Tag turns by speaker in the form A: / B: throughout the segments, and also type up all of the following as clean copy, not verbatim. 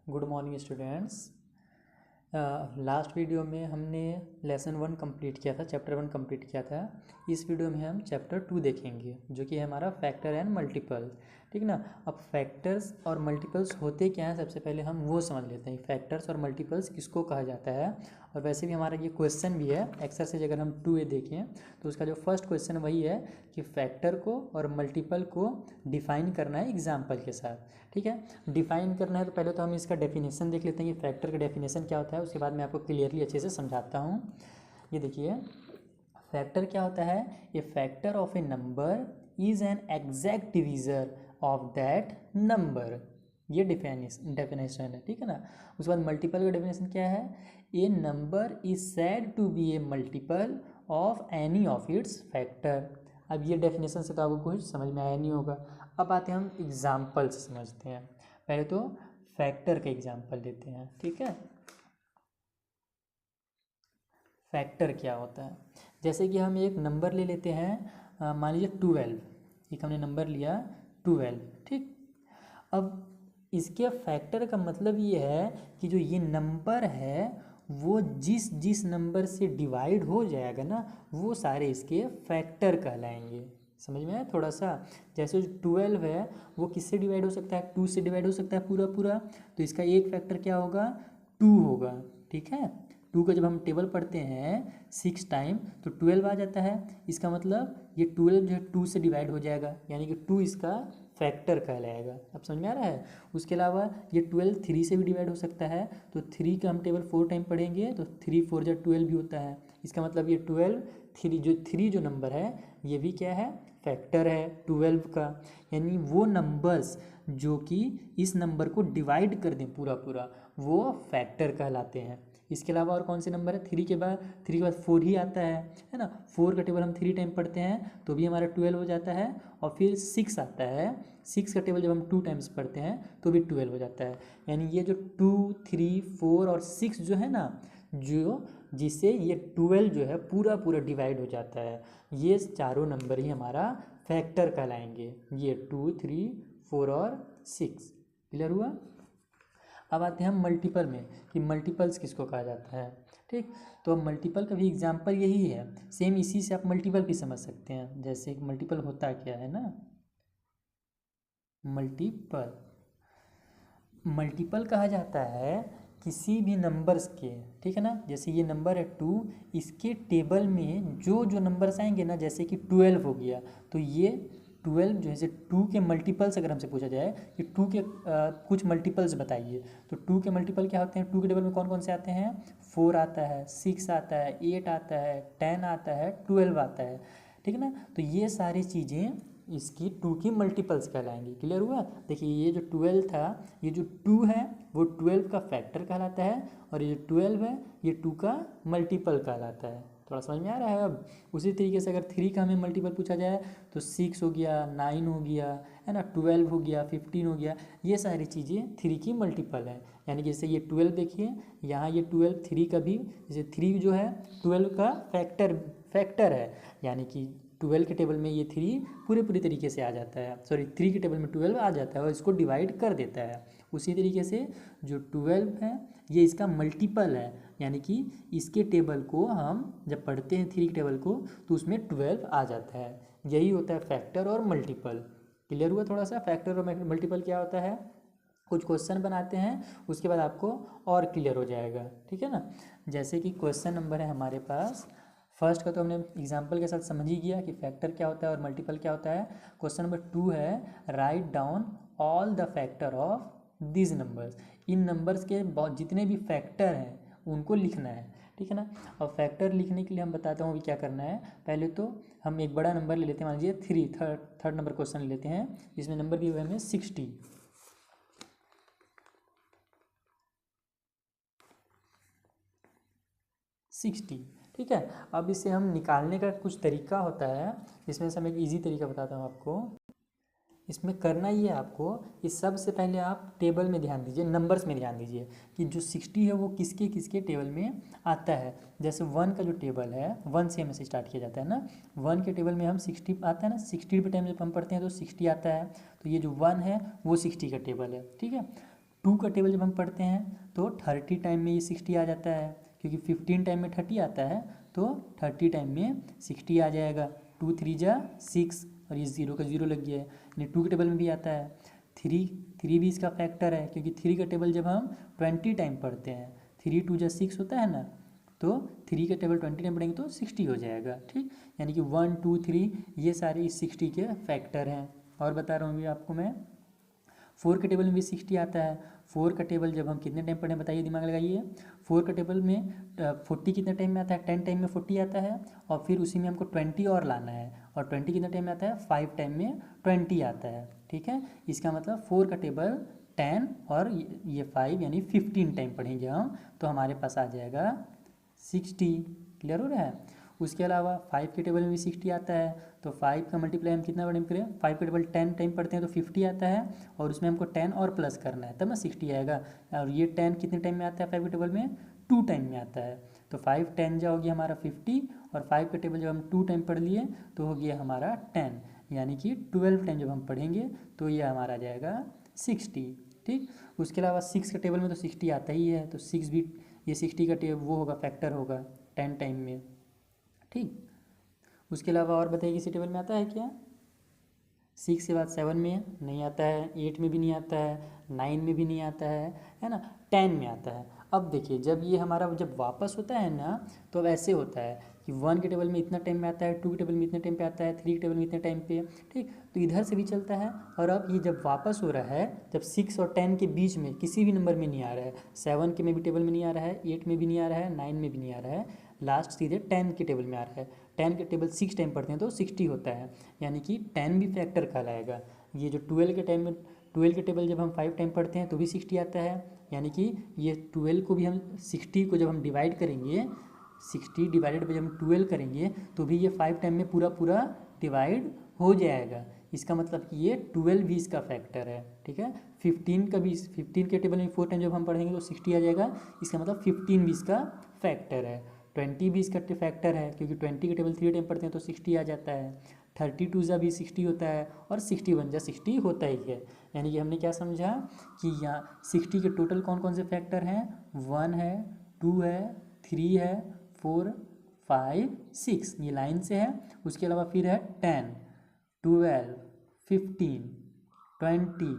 A: Good morning students. Last video में हमने lesson 1 complete किया था, चैप्टर 1 कंप्लीट किया था। इस वीडियो में हम चैप्टर 2 देखेंगे जो कि है हमारा फैक्टर एंड मल्टीपल। ठीक ना। अब फैक्टर्स और मल्टीपल्स होते क्या हैं, सबसे पहले हम वो समझ लेते हैं। फैक्टर्स और मल्टीपल्स किसको कहा जाता है। और वैसे भी हमारा ये क्वेश्चन भी है एक्सरसाइज, अगर हम 2A देखें तो उसका जो फर्स्ट क्वेश्चन वही है कि फैक्टर को और मल्टीपल को डिफाइन करना है एग्जाम्पल के साथ। ठीक है, डिफाइन करना है तो पहले तो हम इसका डेफिनेशन देख लेते हैं कि फैक्टर का डेफिनेशन क्या होता है, उसके बाद मैं आपको क्लियरली अच्छे से समझाता हूँ। ये देखिए, फैक्टर क्या होता है। A factor of a number is an exact divisor of that number. ये डेफिनेशन है, ठीक है ना। उसके बाद मल्टीपल का डेफिनेशन क्या है। A number is said to be a multiple of any of its factor. अब ये डेफिनेशन से तो आपको कुछ समझ में आया नहीं होगा। अब आते हैं हम एग्जाम्पल से समझते हैं। पहले तो फैक्टर का एग्जाम्पल लेते हैं। ठीक है, फैक्टर क्या होता है। जैसे कि हम एक नंबर ले लेते हैं, मान लीजिए 12। एक हमने नंबर लिया 12। ठीक, अब इसके फैक्टर का मतलब ये है कि जो ये नंबर है वो जिस जिस नंबर से डिवाइड हो जाएगा ना, वो सारे इसके फैक्टर कहलाएंगे। समझ में आया थोड़ा सा। जैसे जो 12 है वो किससे डिवाइड हो सकता है, 2 से डिवाइड हो सकता है पूरा पूरा। तो इसका एक फैक्टर क्या होगा, 2 होगा। ठीक है, 2 का जब हम टेबल पढ़ते हैं 6 टाइम तो 12 आ जाता है। इसका मतलब ये 12 जो है 2 से डिवाइड हो जाएगा, यानी कि 2 इसका फैक्टर कहलाएगा। अब समझ में आ रहा है। उसके अलावा ये 12 3 से भी डिवाइड हो सकता है, तो 3 का हम टेबल 4 टाइम पढ़ेंगे तो 3 4 जा 12 भी होता है। इसका मतलब ये 12 3 जो नंबर है ये भी क्या है, फैक्टर है 12 का। यानी वो नंबर्स जो कि इस नंबर को डिवाइड कर दें पूरा पूरा, वो फैक्टर कहलाते हैं। इसके अलावा और कौन से नंबर है, 3 के बाद 4 ही आता है ना। 4 का टेबल हम 3 टाइम पढ़ते हैं तो भी हमारा 12 हो जाता है। और फिर 6 आता है, 6 का टेबल जब हम 2 टाइम्स पढ़ते हैं तो भी 12 हो जाता है। यानी ये जो 2 3 4 और 6 जो है ना, जो जिससे ये 12 जो है पूरा पूरा डिवाइड हो जाता है, ये चारों नंबर ही हमारा फैक्टर कहलाएंगे। ये 2 3 4 और 6। क्लियर हुआ। अब आते हैं हम मल्टीपल में कि मल्टीपल्स किसको कहा जाता है। ठीक, तो अब मल्टीपल का भी एग्जाम्पल यही है। सेम इसी से आप मल्टीपल भी समझ सकते हैं। जैसे मल्टीपल होता क्या है ना, मल्टीपल मल्टीपल कहा जाता है किसी भी नंबर्स के। ठीक है ना, जैसे ये नंबर है 2, इसके टेबल में जो जो नंबर्स आएंगे ना, जैसे कि 12 हो गया तो ये 12 जो है, जैसे 2 के मल्टीपल्स अगर हमसे पूछा जाए कि 2 के कुछ मल्टीपल्स बताइए, तो 2 के मल्टीपल क्या होते हैं। 2 के टेबल में कौन कौन से आते हैं, 4 आता है, 6 आता है, 8 आता है, 10 आता है, 12 आता है। ठीक है ना, तो ये सारी चीज़ें इसकी 2 की मल्टीपल्स कहलाएंगी। क्लियर हुआ। देखिए ये जो 12 था, ये जो 2 है वो 12 का फैक्टर कहलाता है, और ये जो 12 है ये 2 का मल्टीपल कहलाता है। थोड़ा समझ में आ रहा है। अब उसी तरीके से अगर 3 का हमें मल्टीपल पूछा जाए तो 6 हो गया, 9 हो गया, है ना, 12 हो गया, 15 हो गया। ये सारी चीज़ें 3 की मल्टीपल है। यानी जैसे ये 12 देखिए, यहाँ ये 12 3 का भी, जैसे 3 जो है 12 का फैक्टर है, यानी कि 12 के टेबल में ये 3 पूरी तरीके से आ जाता है। सॉरी, 3 के टेबल में 12 आ जाता है और इसको डिवाइड कर देता है। उसी तरीके से जो 12 है ये इसका मल्टीपल है, यानी कि इसके टेबल को हम जब पढ़ते हैं 3 के टेबल को तो उसमें 12 आ जाता है। यही होता है फैक्टर और मल्टीपल। क्लियर हुआ थोड़ा सा। फैक्टर और मल्टीपल क्या होता है, कुछ क्वेश्चन बनाते हैं उसके बाद आपको और क्लियर हो जाएगा। ठीक है ना। जैसे कि क्वेश्चन नंबर है हमारे पास, फर्स्ट का तो हमने एग्जाम्पल के साथ समझ ही गया कि फैक्टर क्या होता है और मल्टीपल क्या होता है। क्वेश्चन नंबर 2 है, write down all the factor of this numbers. In numbers के जितने भी फैक्टर हैं उनको लिखना है। ठीक है ना। और फैक्टर लिखने के लिए हम बताता हूँ अभी क्या करना है। पहले तो हम एक बड़ा नंबर ले लेते हैं, मान लीजिए थर्ड नंबर क्वेश्चन ले लेते हैं, जिसमें नंबर दिए हुए हमें 60। 60। ठीक है, अब इसे हम निकालने का कुछ तरीका होता है, इसमें से मैं एक ईजी तरीका बताता हूँ आपको। इसमें करना ही है आपको कि सबसे पहले आप टेबल में ध्यान दीजिए, नंबर्स में ध्यान दीजिए कि जो 60 है वो किसके किसके टेबल में आता है। जैसे 1 का जो टेबल है, 1 से हमें से स्टार्ट किया जाता है ना। 1 के टेबल में हम 60 आता है ना, 60 पे टाइम जब हम पढ़ते हैं तो 60 आता है। तो ये जो 1 है वो 60 का टेबल है। ठीक है, टू का टेबल जब हम पढ़ते हैं तो 30 टाइम में ये 60 आ जाता है, क्योंकि 15 टाइम में 30 आता है तो 30 टाइम में 60 आ जाएगा। 2 3 जा 6 और ये 0 का 0 लग गया है, यानी 2 के टेबल में भी आता है। 3 भी इसका फैक्टर है, क्योंकि 3 का टेबल जब हम 20 टाइम पढ़ते हैं, 3 2 जा 6 होता है ना, तो 3 का टेबल 20 टाइम पढ़ेंगे तो 60 हो जाएगा। ठीक, यानी कि 1 2 3 ये सारे इस 60 के फैक्टर हैं। और बता रहा हूँ अभी आपको मैं, 4 के टेबल में भी 60 आता है। 4 का टेबल जब हम कितने टाइम पढ़ें बताइए, दिमाग लगाइए। 4 का टेबल में 40 कितने टाइम में आता है, 10 टाइम में 40 आता है, और फिर उसी में हमको 20 और लाना है, और 20 कितने टाइम में आता है, 5 टाइम में 20 आता है। ठीक है, इसका मतलब 4 का टेबल 10 और ये 5 यानी 15 टाइम पढ़ेंगे हम, तो हमारे पास आ जाएगा 60। क्लियर हो रहा है। उसके अलावा 5 के टेबल में भी 60 आता है, तो 5 का मल्टीप्लाई हम कितना टाइम करें, 5 का टेबल 10 टाइम पढ़ते हैं तो 50 आता है, और उसमें हमको 10 और प्लस करना है तब ना 60 आएगा। और ये 10 कितने टाइम में आता है 5 के टेबल में, 2 टाइम में आता है, तो 5 10 जा हो गया हमारा 50, और 5 का टेबल जब हम 2 टाइम पढ़ लिए तो हो गया हमारा 10, यानी कि 12 टाइम जब हम पढ़ेंगे तो ये हमारा आ जाएगा 60। ठीक, उसके अलावा 6 के टेबल में तो 60 आता ही है, तो 6 भी ये 60 का टेबल वो होगा, फैक्टर होगा 10 टाइम में। ठीक, उसके अलावा और बताइए किसी टेबल में आता है क्या। 6 के बाद 7 में नहीं आता है, 8 में भी नहीं आता है, 9 में भी नहीं आता है ना, 10 में आता है। अब देखिए जब ये हमारा जब वापस होता है ना, तो अब ऐसे होता है कि 1 के टेबल में इतना टाइम में आता है, 2 के टेबल में इतने टाइम पे आता है, 3 के टेबल में इतने टाइम पे। ठीक, तो इधर से भी चलता है। और अब ये जब वापस हो रहा है, जब 6 और 10 के बीच में किसी भी नंबर में नहीं आ रहा है, 7 के में भी टेबल में नहीं आ रहा है, 8 में भी नहीं आ रहा है, 9 में भी नहीं आ रहा है, लास्ट सीधे 10 के टेबल में आ रहा है। 10 के टेबल 6 टाइम पढ़ते हैं तो 60 होता है, यानी कि 10 भी फैक्टर कहलाएगा। ये जो 12 के टाइम में 12 के टेबल जब हम 5 टाइम पढ़ते हैं तो भी 60 आता है, यानी कि ये 12 को भी हम 60 को जब हम डिवाइड करेंगे, 60 डिवाइडेड बाई जब हम 12 करेंगे तो भी ये 5 टाइम में पूरा पूरा डिवाइड हो जाएगा। इसका मतलब कि ये 12 भी इसका फैक्टर है। ठीक है, 15 का भी, 15 के टेबल में 4 टाइम जब हम पढ़ेंगे तो 60 आ जाएगा, इसका मतलब 15 भी इसका फैक्टर है। 20 भी इसका फैक्टर है, क्योंकि 20 के टेबल 3 टाइम पढ़ते हैं तो 60 आ जाता है। 32 जा भी 60 होता है, और 61 जा 60 होता ही है। यानी कि हमने क्या समझा कि यहाँ 60 के टोटल कौन कौन से फैक्टर हैं, 1 है, 2 है, 3 है, 4 5 6, ये लाइन से है। उसके अलावा फिर है 10 12 15 20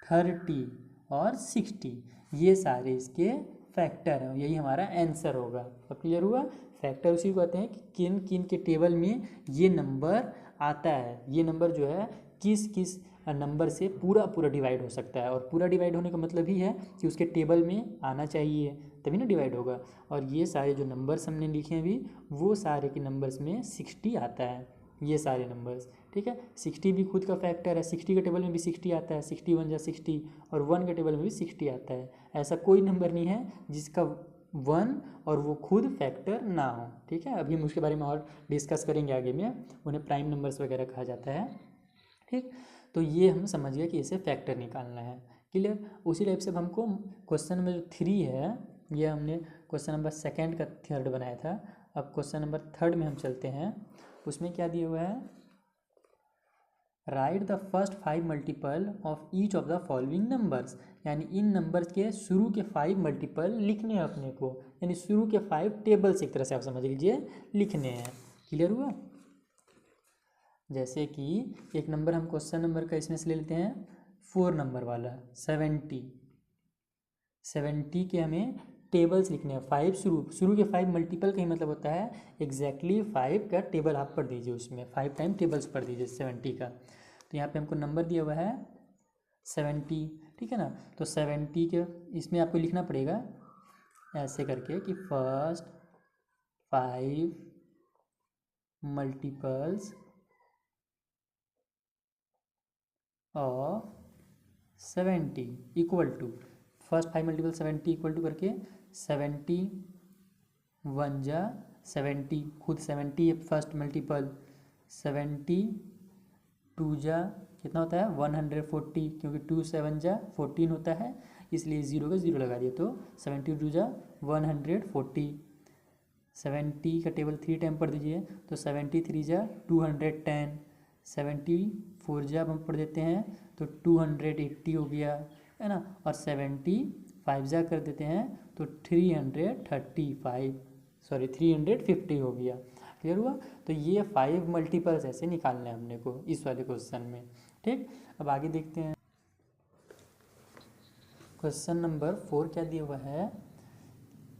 A: 30 और 60, ये सारे इसके फैक्टर हैं, यही हमारा आंसर होगा। अब क्लियर हुआ। फैक्टर उसी को कहते हैं कि किन किन के टेबल में ये नंबर आता है, ये नंबर जो है किस किस नंबर से पूरा पूरा डिवाइड हो सकता है, और पूरा डिवाइड होने का मतलब ही है कि उसके टेबल में आना चाहिए तभी ना डिवाइड होगा। और ये सारे जो नंबर्स हमने लिखे हैं अभी, वो सारे के नंबर्स में 60 आता है, ये सारे नंबर्स। ठीक है, 60 भी खुद का फैक्टर है, 60 के टेबल में भी 60 आता है, 61 जा 60, और 1 के टेबल में भी 60 आता है। ऐसा कोई नंबर नहीं है जिसका 1 और वो खुद फैक्टर ना हो। ठीक है, अभी हम उसके बारे में और डिस्कस करेंगे आगे में, उन्हें प्राइम नंबर्स वगैरह कहा जाता है। ठीक, तो ये हम समझ गए कि इसे फैक्टर निकालना है। क्लियर। उसी टाइप से अब हमको क्वेश्चन नंबर 3 है, ये हमने क्वेश्चन नंबर 2 का थर्ड बनाया था। अब क्वेश्चन नंबर 3 में हम चलते हैं। उसमें क्या दिया हुआ है, right the first 5 multiple of each of the following numbers, यानी इन नंबर्स के शुरू के 5 मल्टीपल लिखने हैं अपने को, यानी शुरू के 5 टेबल्स एक तरह से आप समझ लीजिए लिखने हैं। क्लियर हुआ। जैसे कि एक नंबर हम क्वेश्चन नंबर का इसमें से ले लेते हैं 4 नंबर वाला 70 के हमें टेबल्स लिखने हैं। 5 शुरू के 5 मल्टीपल का ही मतलब होता है एग्जैक्टली 5 का टेबल आप पढ़ दीजिए, उसमें 5 टाइम टेबल्स पढ़ दीजिए 70 का। तो यहाँ पे हमको नंबर दिया हुआ है 70, ठीक है ना। तो 70 के इसमें आपको लिखना पड़ेगा ऐसे करके कि first 5 multiples of 70 equal to, first 5 multiple 70 equal to करके 70 1 जा 70, खुद 70 है फर्स्ट मल्टीपल, 70 2 जा कितना होता है 140, क्योंकि 2 7 जा 14 होता है, इसलिए 0 का 0 लगा दिया, तो 70 2 जा 140। 70 का टेबल 3 टाइम पढ़ दीजिए तो 73 जा 210, 74 जा हम पढ़ देते हैं तो 280 हो गया, है ना। और 75 जा कर देते हैं तो 350 हो गया। क्लियर हुआ। तो ये 5 मल्टीपल्स ऐसे निकालने हैं हमने को इस वाले क्वेश्चन में। ठीक, अब आगे देखते हैं। क्वेश्चन नंबर 4 क्या दिया हुआ है,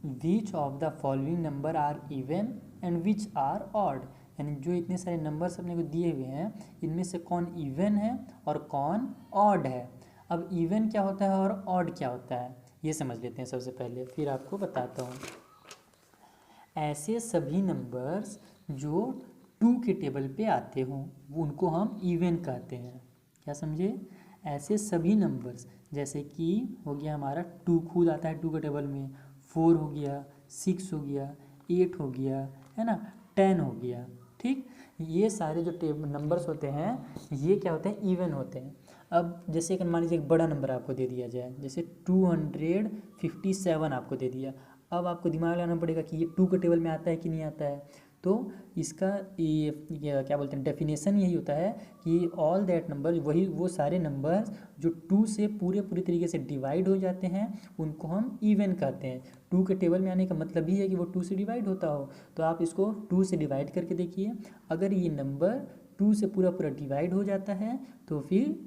A: which of the following number are even and which are odd. यानी जो इतने सारे नंबर्स अपने को दिए हुए हैं इनमें से कौन इवन है और कौन ऑड है। अब इवन क्या होता है और ऑड क्या होता है ये समझ लेते हैं सबसे पहले, फिर आपको बताता हूँ। ऐसे सभी नंबर्स जो 2 के टेबल पे आते हों उनको हम इवन कहते हैं। क्या समझे, ऐसे सभी नंबर्स जैसे कि हो गया हमारा 2 खुद आता है 2 के टेबल में, 4 हो गया, 6 हो गया, 8 हो गया, है ना, 10 हो गया। ठीक, ये सारे जो नंबर्स होते हैं ये क्या होते हैं, इवन होते हैं। अब जैसे कि मान लीजिए एक बड़ा नंबर आपको दे दिया जाए, जैसे 257 आपको दे दिया। अब आपको दिमाग लगाना पड़ेगा कि ये 2 के टेबल में आता है कि नहीं आता है। तो इसका ये क्या बोलते हैं डेफिनेशन यही होता है कि ऑल दैट नंबर, वही वो सारे नंबर्स जो 2 से पूरे तरीके से डिवाइड हो जाते हैं उनको हम इवन कहते हैं। 2 के टेबल में आने का मतलब ही है कि वो 2 से डिवाइड होता हो। तो आप इसको 2 से डिवाइड करके देखिए, अगर ये नंबर 2 से पूरा डिवाइड हो जाता है तो फिर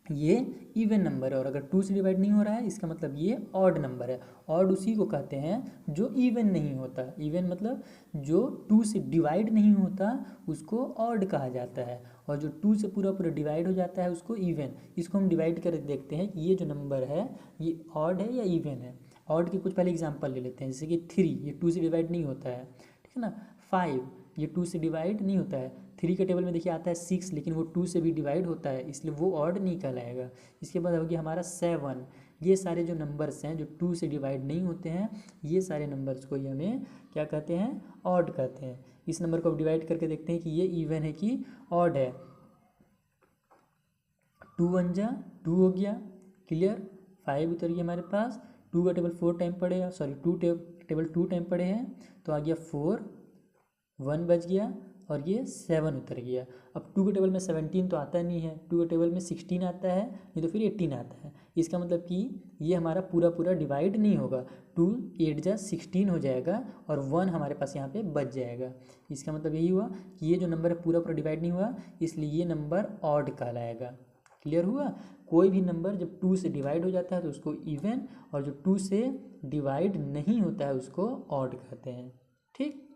A: ये इवन नंबर है, और अगर 2 से डिवाइड नहीं हो रहा है इसका मतलब ये ऑड नंबर है। ऑड उसी को कहते हैं जो इवन नहीं होता। इवन मतलब जो 2 से डिवाइड नहीं होता उसको ऑड कहा जाता है, और जो 2 से पूरा डिवाइड हो जाता है उसको इवन। इसको हम डिवाइड कर देखते हैं कि ये जो नंबर है ये ऑड है या इवन है। ऑड के कुछ पहले एग्जाम्पल ले लेते हैं, जैसे कि 3 ये 2 से डिवाइड नहीं होता है, ठीक है ना। 5 ये 2 से डिवाइड नहीं होता है। 3 के टेबल में देखिए आता है 6, लेकिन वो 2 से भी डिवाइड होता है इसलिए वो ऑड नहीं कहलाएगा। इसके बाद हो गया हमारा 7। ये सारे जो नंबर्स हैं जो 2 से डिवाइड नहीं होते हैं ये सारे नंबर्स को ही हमें क्या कहते हैं, ऑड कहते हैं। इस नंबर को डिवाइड करके देखते हैं कि ये इवन है कि ऑड है। 2 1 जा 2 हो गया, क्लियर। 5 उतर गया हमारे पास, 2 का टेबल 4 टाइम पड़े, सॉरी 2 टेबल 2 टाइम पड़े हैं तो आ गया 4, 1 बच गया और ये 7 उतर गया। अब 2 के टेबल में 17 तो आता नहीं है, 2 के टेबल में 16 आता है, नहीं तो फिर 18 आता है। इसका मतलब कि ये हमारा पूरा डिवाइड नहीं होगा। 2 8 जा 16 हो जाएगा और 1 हमारे पास यहाँ पे बच जाएगा। इसका मतलब यही हुआ कि ये जो नंबर है पूरा डिवाइड नहीं हुआ, इसलिए ये नंबर ऑड कहलाएगा। क्लियर हुआ। कोई भी नंबर जब 2 से डिवाइड हो जाता है तो उसको इवन, और जो 2 से डिवाइड नहीं होता है उसको ऑड कहते हैं। ठीक,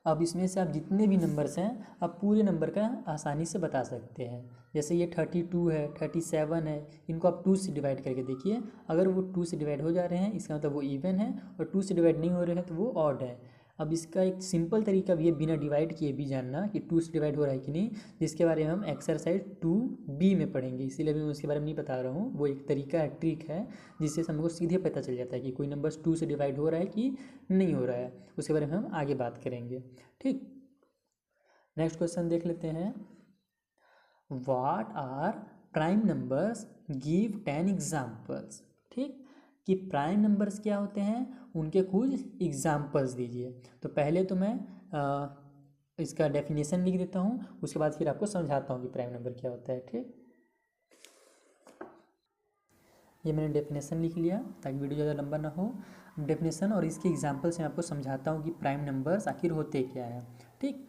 A: अब इसमें से आप जितने भी नंबर्स हैं आप पूरे नंबर का आसानी से बता सकते हैं। जैसे ये 32 है, 37 है, इनको आप 2 से डिवाइड करके देखिए, अगर वो 2 से डिवाइड हो जा रहे हैं इसका मतलब वो इवन है, और 2 से डिवाइड नहीं हो रहे हैं तो वो ऑड है। अब इसका एक सिंपल तरीका भी है बिना डिवाइड किए भी जानना कि 2 से डिवाइड हो रहा है कि नहीं, जिसके बारे में हम एक्सरसाइज 2B में पढ़ेंगे, इसीलिए अभी मैं उसके बारे में नहीं बता रहा हूँ। वो एक तरीका है, ट्रिक है, जिससे हमको सीधे पता चल जाता है कि कोई नंबर 2 से डिवाइड हो रहा है कि नहीं हो रहा है। उसके बारे में हम आगे बात करेंगे। ठीक, नेक्स्ट क्वेश्चन देख लेते हैं। What are prime numbers, give 10 examples. ठीक, कि प्राइम नंबर्स क्या होते हैं उनके कुछ एग्जाम्पल्स दीजिए। तो पहले तो मैं इसका डेफिनेशन लिख देता हूँ, उसके बाद फिर आपको समझाता हूँ कि प्राइम नंबर क्या होता है। ठीक, ये मैंने डेफिनेशन लिख लिया ताकि वीडियो ज़्यादा लंबा ना हो। डेफिनेशन और इसके एग्जाम्पल से मैं आपको समझाता हूँ कि प्राइम नंबर्स आखिर होते क्या है। ठीक,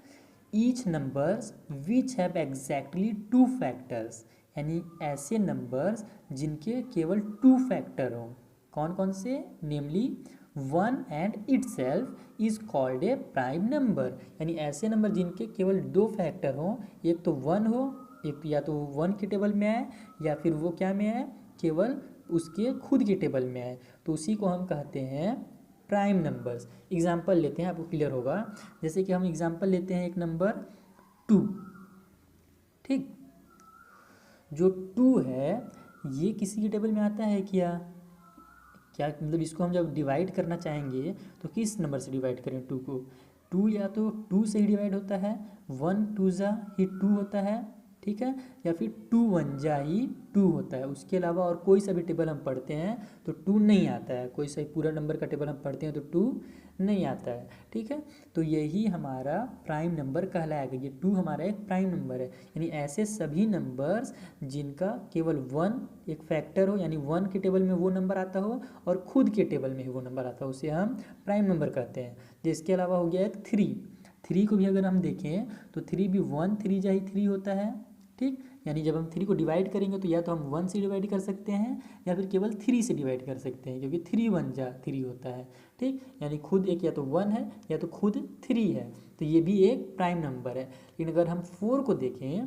A: each numbers which have exactly 2 factors, यानी ऐसे नंबर्स जिनके केवल 2 फैक्टर हों। कौन कौन से, नेमली 1 and itself is called a prime number, यानी ऐसे नंबर जिनके केवल 2 फैक्टर हों, एक तो 1 हो, एक या तो 1 के टेबल में आए या फिर वो क्या में आए, केवल उसके खुद के टेबल में आए, तो उसी को हम कहते हैं प्राइम नंबर्स। एग्जाम्पल लेते हैं, आपको क्लियर होगा। जैसे कि हम एग्जाम्पल लेते हैं एक नंबर 2। ठीक, जो 2 है ये किसी के टेबल में आता है क्या, क्या मतलब इसको हम जब डिवाइड करना चाहेंगे तो किस नंबर से डिवाइड करें 2 को। 2 या तो 2 से ही डिवाइड होता है, 1 2 जा ही 2 होता है, ठीक है, या फिर 2 1 जा ही 2 होता है। उसके अलावा और कोई सा भी टेबल हम पढ़ते हैं तो 2 नहीं आता है, कोई सा पूरा नंबर का टेबल हम पढ़ते हैं तो 2 नहीं आता है। ठीक है, तो यही हमारा प्राइम नंबर कहलाएगा। ये 2 हमारा एक प्राइम नंबर है, यानी ऐसे सभी नंबर्स जिनका केवल 1 एक फैक्टर हो, यानी 1 के टेबल में वो नंबर आता हो और खुद के टेबल में ही वो नंबर आता हो, उसे हम प्राइम नंबर कहते हैं। जिसके अलावा हो गया एक 3 को भी अगर हम देखें तो 3 भी 1 3 जा ही 3 होता है। ठीक, यानी जब हम 3 को डिवाइड करेंगे तो या तो हम 1 से डिवाइड कर सकते हैं या फिर केवल 3 से डिवाइड कर सकते हैं, क्योंकि 3 1 जा 3 होता है। ठीक, यानी खुद एक या तो 1 है या तो खुद 3 है, तो ये भी एक प्राइम नंबर है। लेकिन अगर हम 4 को देखें,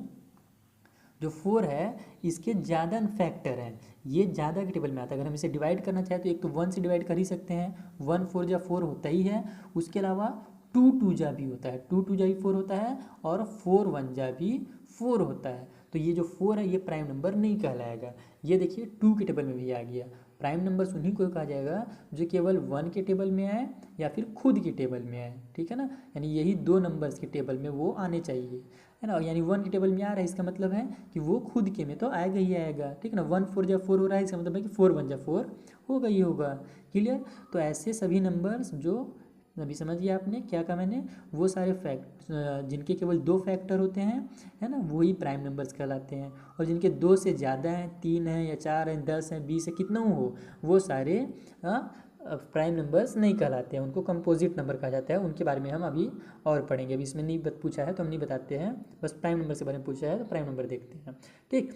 A: जो 4 है इसके ज़्यादा फैक्टर हैं, ये ज़्यादा के टेबल में आता है। अगर हम इसे डिवाइड करना चाहें तो एक तो 1 से डिवाइड कर ही सकते हैं, 1 4 जा 4 होता ही है। उसके अलावा 2 2 जा भी होता है, 2 2 जा भी 4 होता है, और 4 1 जा भी 4 होता है। तो ये जो 4 है ये प्राइम नंबर नहीं कहलाएगा। ये देखिए 2 के टेबल में भी आ गया। प्राइम नंबर्स उन्हीं को कहा जाएगा जो केवल 1 के टेबल में आए या फिर खुद के टेबल में आए। ठीक है ना, यानी यही 2 नंबर्स के टेबल में वो आने चाहिए, है ना। यानी 1 के टेबल में आ रहा है, इसका मतलब है कि वो खुद के में तो आएगा ही आएगा। ठीक है ना, 1 4 जा 4 हो रहा है, इसका मतलब है कि 4 1 जा 4 होगा ही होगा। क्लियर। तो ऐसे सभी नंबर्स जो अभी समझिए आपने क्या कहा मैंने, वो सारे फैक्ट जिनके केवल 2 फैक्टर होते हैं, है ना, वही प्राइम नंबर्स कहलाते हैं। और जिनके 2 से ज़्यादा हैं, 3 हैं या 4 हैं, 10 हैं, 20 है, कितना हो, वो सारे प्राइम नंबर्स नहीं कहलाते हैं, उनको कंपोजिट नंबर कहा जाता है। उनके बारे में हम अभी और पढ़ेंगे। अभी इसमें नहीं पूछा है तो हम नहीं बताते हैं, बस प्राइम नंबर के बारे में पूछा है तो प्राइम नंबर देखते हैं। ठीक,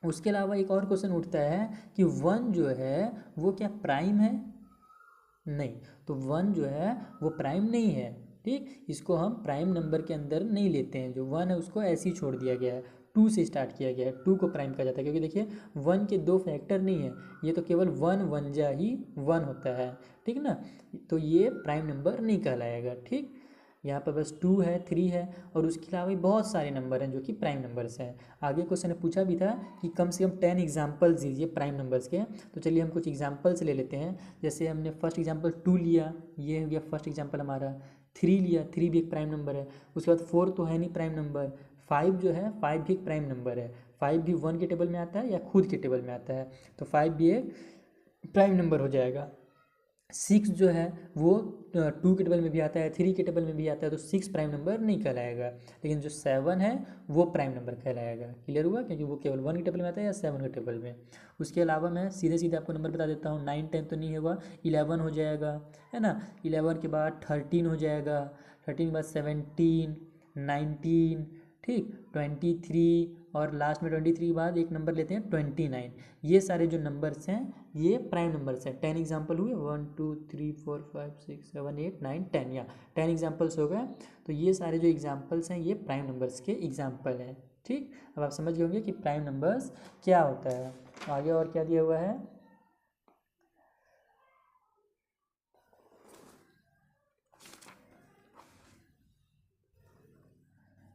A: उसके अलावा एक और क्वेश्चन उठता है कि 1 जो है वो क्या प्राइम है? नहीं, तो 1 जो है वो प्राइम नहीं है। ठीक, इसको हम प्राइम नंबर के अंदर नहीं लेते हैं। जो 1 है उसको ऐसे ही छोड़ दिया गया है, 2 से स्टार्ट किया गया है, 2 को प्राइम कहा जाता है, क्योंकि देखिए 1 के 2 फैक्टर नहीं है, ये तो केवल 1 1 जा ही 1 होता है। ठीक ना, तो ये प्राइम नंबर नहीं कहलाएगा। ठीक, यहाँ पर बस 2 है, 3 है, और उसके अलावा भी बहुत सारे नंबर हैं जो कि प्राइम नंबर्स हैं। आगे क्वेश्चन ने पूछा भी था कि कम से कम 10 एग्जाम्पल्स दीजिए प्राइम नंबर्स के। तो चलिए हम कुछ एग्जाम्पल्स ले लेते हैं। जैसे हमने फर्स्ट एग्जाम्पल 2 लिया, ये हो गया फर्स्ट एग्जाम्पल हमारा। 3 लिया, 3 भी एक प्राइम नंबर है। उसके बाद 4 तो है नहीं प्राइम नंबर। 5 जो है, 5 भी एक प्राइम नंबर है। 5 भी 1 के टेबल में आता है या खुद के टेबल में आता है, तो 5 भी एक प्राइम नंबर हो जाएगा। 6 जो है वो 2 के टेबल में भी आता है, 3 के टेबल में भी आता है, तो 6 प्राइम नंबर नहीं कहलाएगा। लेकिन जो 7 है वो प्राइम नंबर कहलाएगा। क्लियर हुआ, क्योंकि वो केवल 1 के टेबल में आता है या 7 के टेबल में। उसके अलावा मैं सीधे सीधे आपको नंबर बता देता हूँ। 9 10 तो नहीं होगा, 11 हो जाएगा, है ना। 11 के बाद 13 हो जाएगा, 13 के बाद 17 19, ठीक, 23, और लास्ट में 23 के बाद एक नंबर लेते हैं 29। ये सारे जो नंबर्स हैं ये प्राइम नंबर्स हैं। 10 एग्जाम्पल हुए, 1 2 3 4 5 6 7 8 9 10, या 10 एग्जाम्पल्स हो गए। तो ये सारे जो एग्जाम्पल्स हैं ये प्राइम नंबर्स के एग्जाम्पल हैं। ठीक, अब आप समझ गए होंगे कि प्राइम नंबर्स क्या होता है। आगे और क्या दिया हुआ है,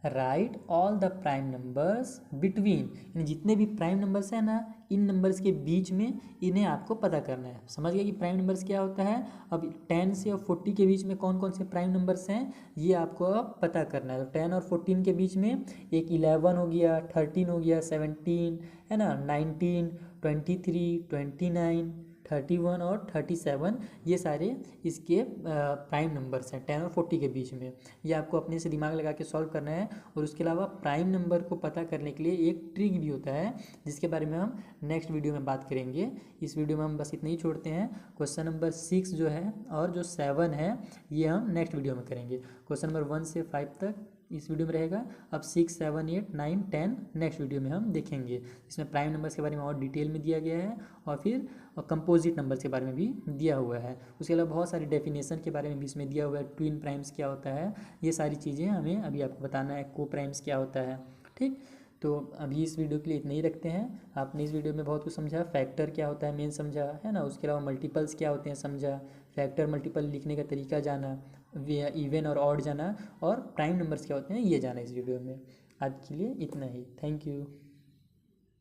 A: right all the prime numbers between, यानी जितने भी प्राइम नंबर्स हैं ना, इन नंबर्स के बीच में इन्हें आपको पता करना है। समझ गए कि प्राइम नंबर्स क्या होता है। अब 10 से और 40 के बीच में कौन कौन से प्राइम नंबर्स हैं ये आपको अब पता करना है। तो 10 और 14 के बीच में एक 11 हो गया, 13 हो गया, 17 है ना, 19 23 29 31 और 37, ये सारे इसके प्राइम नंबर्स हैं 10 और 40 के बीच में। ये आपको अपने से दिमाग लगा के सॉल्व करना है। और उसके अलावा प्राइम नंबर को पता करने के लिए एक ट्रिक भी होता है, जिसके बारे में हम नेक्स्ट वीडियो में बात करेंगे। इस वीडियो में हम बस इतना ही छोड़ते हैं। क्वेश्चन नंबर 6 जो है और जो 7 है ये हम नेक्स्ट वीडियो में करेंगे। क्वेश्चन नंबर 1 से 5 तक इस वीडियो में रहेगा। अब 6 7 8 9 10 नेक्स्ट वीडियो में हम देखेंगे। इसमें प्राइम नंबर्स के बारे में और डिटेल में दिया गया है, और फिर कंपोजिट नंबर्स के बारे में भी दिया हुआ है। उसके अलावा बहुत सारी डेफिनेशन के बारे में भी इसमें दिया हुआ है। ट्विन प्राइम्स क्या होता है, ये सारी चीज़ें हमें अभी आपको बताना है। को प्राइम्स क्या होता है। ठीक, तो अभी इस वीडियो के लिए इतना ही रखते हैं। आपने इस वीडियो में बहुत कुछ समझा, फैक्टर क्या होता है मेन समझा, है ना। उसके अलावा मल्टीपल्स क्या होते हैं समझा, फैक्टर मल्टीपल लिखने का तरीका जाना, इवन और ऑड जाना, और प्राइम नंबर्स क्या होते हैं ये जाना इस वीडियो में। आज के लिए इतना ही, थैंक यू।